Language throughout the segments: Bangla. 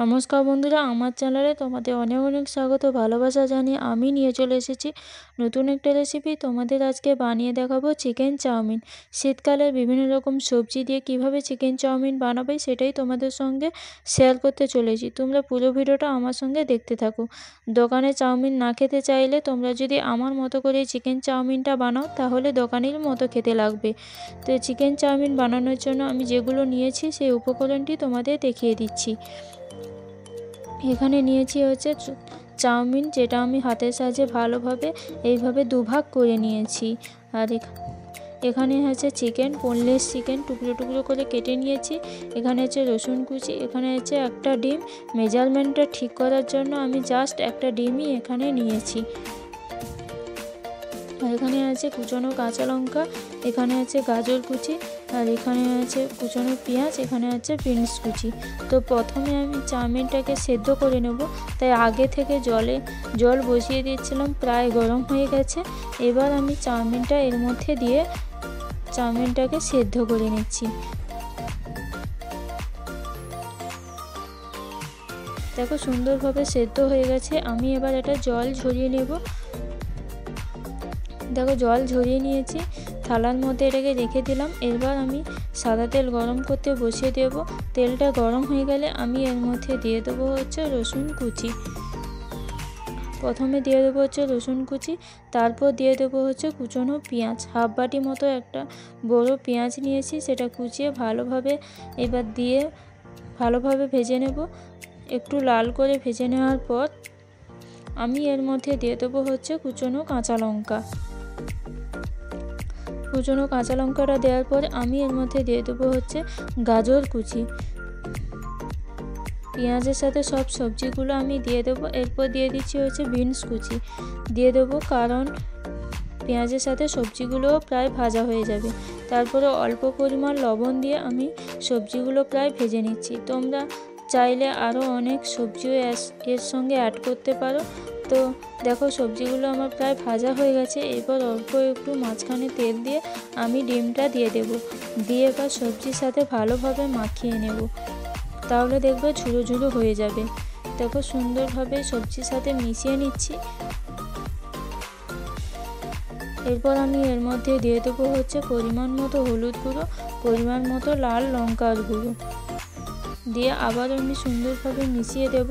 নমস্কার বন্ধুরা, আমার চ্যানেলে তোমাদের অনেক অনেক স্বাগত ভালোবাসা জানিয়ে আমি নিয়ে চলে এসেছি নতুন একটা রেসিপি। তোমাদের আজকে বানিয়ে দেখাবো চিকেন চাউমিন। শীতকালের বিভিন্ন রকম সবজি দিয়ে কিভাবে চিকেন চাউমিন বানাবে সেটাই তোমাদের সঙ্গে শেয়ার করতে চলেছি। তোমরা পুরো ভিডিওটা আমার সঙ্গে দেখতে থাকো। দোকানে চাউমিন না খেতে চাইলে তোমরা যদি আমার মতো করে চিকেন চাউমিনটা বানাও তাহলে দোকানের মতো খেতে লাগবে। তো চিকেন চাউমিন বানানোর জন্য আমি যেগুলো নিয়েছি সেই উপকরণটি তোমাদের দেখিয়ে দিচ্ছি। এখানে নিয়েছি হচ্ছে চাউমিন, যেটা আমি হাতের সাহায্যে ভালোভাবে এইভাবে দুভাগ করে নিয়েছি। আর এখানে হচ্ছে চিকেন, বোনলেস চিকেন টুকরো টুকরো করে কেটে নিয়েছি। এখানে হচ্ছে রসুন কুচি, এখানে হচ্ছে একটা ডিম। মেজারমেন্টটা ঠিক করার জন্য আমি জাস্ট একটা ডিমই এখানে নিয়েছি। আর এখানে আছে কুচনো কাঁচা লঙ্কা, এখানে আছে গাজর কুচি, আর এখানে আছে কুচনো পেঁয়াজ, এখানে আছে বিনস কুচি। তো প্রথমে আমি চাউমিনটাকে সেদ্ধ করে নেব, তাই আগে থেকে জল বসিয়ে দিয়েছিলাম, প্রায় গরম হয়ে গেছে। এবার আমি চাউমিনটা এর মধ্যে দিয়ে চাউমিনটাকে সেদ্ধ করে নিচ্ছি। দেখো সুন্দরভাবে সেদ্ধ হয়ে গেছে। আমি এবার এটা জল ঝরিয়ে নেব। দেখো জল ঝরিয়ে নিয়েছি, থালার মধ্যে এটাকে রেখে দিলাম। এবার আমি সাদা তেল গরম করতে বসিয়ে দেব। তেলটা গরম হয়ে গেলে আমি এর মধ্যে দিয়ে দেবো হচ্ছে রসুন কুচি। প্রথমে দিয়ে দেবো হচ্ছে রসুন কুচি, তারপর দিয়ে দেবো হচ্ছে কুচনো পেঁয়াজ। হাফ বাটি মতো একটা বড় পেঁয়াজ নিয়েছি, সেটা কুচিয়ে এবার দিয়ে ভালোভাবে ভেজে নেব। একটু লাল করে ভেজে নেওয়ার পর আমি এর মধ্যে দিয়ে দেবো হচ্ছে কুচনো কাঁচা লঙ্কা। কুচনো কাঁচা লঙ্কাটা দেওয়ার পর আমি এর মধ্যে দিয়ে দেবো হচ্ছে গাজর কুচি। পেঁয়াজের সাথে সব সবজিগুলো আমি দিয়ে দেবো। এরপর দিয়ে দিচ্ছি হচ্ছে বিনস কুচি দিয়ে দেবো, কারণ পেঁয়াজের সাথে সবজিগুলোও প্রায় ভাজা হয়ে যাবে। তারপরে অল্প পরিমাণ লবণ দিয়ে আমি সবজিগুলো প্রায় ভেজে নিচ্ছি। তোমরা চাইলে আরও অনেক সবজিও এর সঙ্গে অ্যাড করতে পারো। তো দেখো সবজিগুলো আমার প্রায় ভাজা হয়ে গেছে। এবার অল্প একটু মাঝখানে তেল দিয়ে আমি ডিমটা দিয়ে দেব, দিয়ে এবার সবজির সাথে ভালোভাবে মাখিয়ে নেব। তাহলে দেখবে ঝুরো ঝুরো হয়ে যাবে। দেখো সুন্দরভাবে সবজির সাথে মিশিয়ে নিচ্ছি। এরপর আমি এর মধ্যে দিয়ে দেবো হচ্ছে পরিমাণ মতো হলুদ গুঁড়ো, পরিমাণ মতো লাল লঙ্কার গুঁড়ো দিয়ে আবার আমি সুন্দরভাবে মিশিয়ে দেব,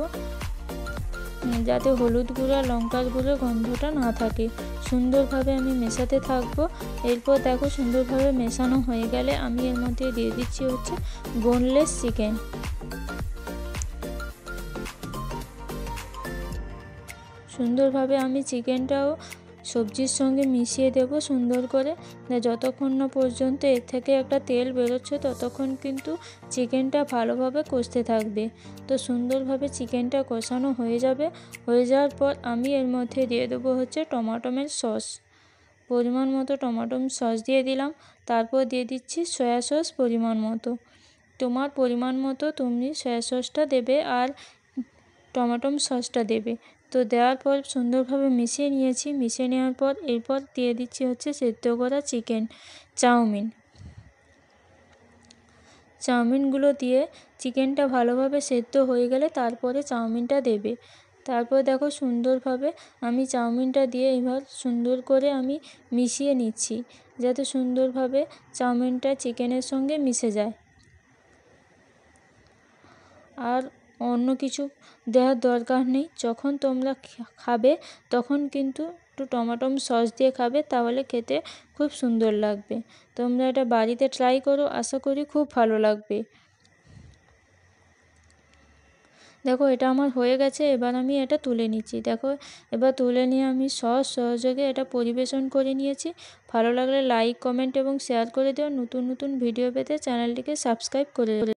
যাতে হলুদ গুঁড়ো লঙ্কার গুঁড়ো গন্ধটা না থাকে। সুন্দরভাবে আমি মেশাতে থাকবো। এরপর দেখো সুন্দরভাবে মেশানো হয়ে গেলে আমি এর মধ্যে দিয়ে দিচ্ছি হচ্ছে বোনলেস চিকেন। সুন্দরভাবে আমি চিকেনটাও সবজির সঙ্গে মিশিয়ে দেব সুন্দর করে। যতক্ষণ না পর্যন্ত এর থেকে একটা তেল বেরোচ্ছে ততক্ষণ কিন্তু চিকেনটা ভালোভাবে কষতে থাকবে। তো সুন্দরভাবে চিকেনটা কষানো হয়ে যাওয়ার পর আমি এর মধ্যে দিয়ে দেবো হচ্ছে টমেটোর সস। পরিমাণ মতো টমেটোর সস দিয়ে দিলাম। তারপর দিয়ে দিচ্ছি সয়া সস পরিমাণ মতো। তোমার পরিমাণ মতো তুমি সয়া সসটা দেবে আর টমেটোর সসটা দেবে। তো দেওয়ার পর সুন্দরভাবে মিশিয়ে নিয়েছি। মিশিয়ে নেওয়ার পর এরপর দিয়ে দিচ্ছি হচ্ছে সেদ্ধ করা চাউমিনগুলো দিয়ে চিকেনটা ভালোভাবে সেদ্ধ হয়ে গেলে তারপরে চাউমিনটা দেবে। তারপর দেখো সুন্দরভাবে আমি চাউমিনটা দিয়ে এবার সুন্দর করে আমি মিশিয়ে নিচ্ছি, যাতে সুন্দরভাবে চাউমিনটা চিকেনের সঙ্গে মিশে যায়। আর অন্য কিছু দেওয়ার দরকার নেই। যখন তোমরা খাবে তখন কিন্তু একটু টমেটোর সস দিয়ে খাবে, তাহলে খেতে খুব সুন্দর লাগবে। তোমরা এটা বাড়িতে ট্রাই করো, আশা করি খুব ভালো লাগবে। দেখো এটা আমার হয়ে গেছে। এবার আমি এটা তুলে নিচ্ছি। দেখো এবার তুলে নিয়ে আমি সহযোগে এটা পরিবেশন করে নিয়েছি। ভালো লাগলে লাইক, কমেন্ট এবং শেয়ার করে দিও। নতুন নতুন ভিডিও পেতে চ্যানেলটিকে সাবস্ক্রাইব করে